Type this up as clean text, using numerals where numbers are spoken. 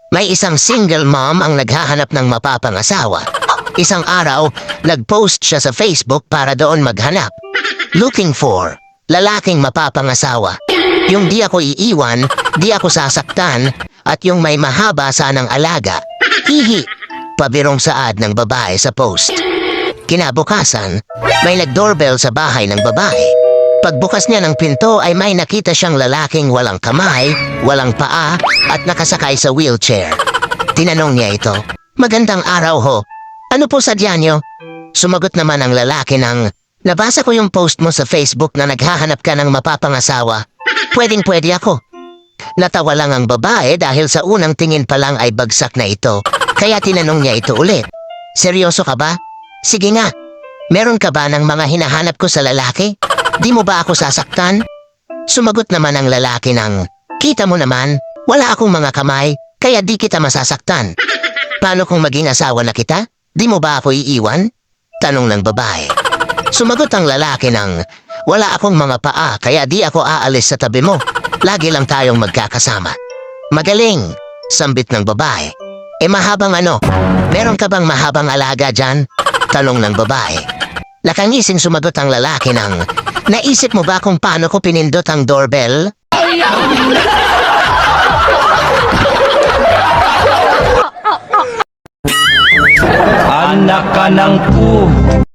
May isang single mom ang naghahanap ng mapapangasawa. Isang araw, nag-post siya sa Facebook para doon maghanap. Looking for lalaking mapapangasawa. Yung di ako iiwan, di ako sasaktan, at yung may mahaba sanang alaga. Hihi! Pabirong saad ng babae sa post. Kinabukasan, may nag-doorbell sa bahay ng babae. Pagbukas niya ng pinto ay may nakita siyang lalaking walang kamay, walang paa, at nakasakay sa wheelchair. Tinanong niya ito, "Magandang araw ho. Ano po sadya niyo?" Sumagot naman ang lalaki ng, "Nabasa ko yung post mo sa Facebook na naghahanap ka ng mapapangasawa. Pwedeng-pwede ako." Natawa lang ang babae dahil sa unang tingin pa lang ay bagsak na ito, kaya tinanong niya ito ulit. "Seryoso ka ba? Sige nga. Meron ka ba ng mga hinahanap ko sa lalaki? Di mo ba ako sasaktan?" Sumagot naman ang lalaki ng, "Kita mo naman, wala akong mga kamay, kaya di kita masasaktan. Paano kung maging asawa na kita? Di mo ba ako iiwan?" Tanong ng babae. Sumagot ang lalaki ng, "Wala akong mga paa, kaya di ako aalis sa tabi mo. Lagi lang tayong magkakasama." "Magaling," sambit ng babae. Mahabang ano? Meron ka bang mahabang alaga dyan?" Tanong ng babae. Nakangising sumagot ang lalaki ng, "Naisip mo ba kung paano ko pinindot ang doorbell?" Anak ka ng pu.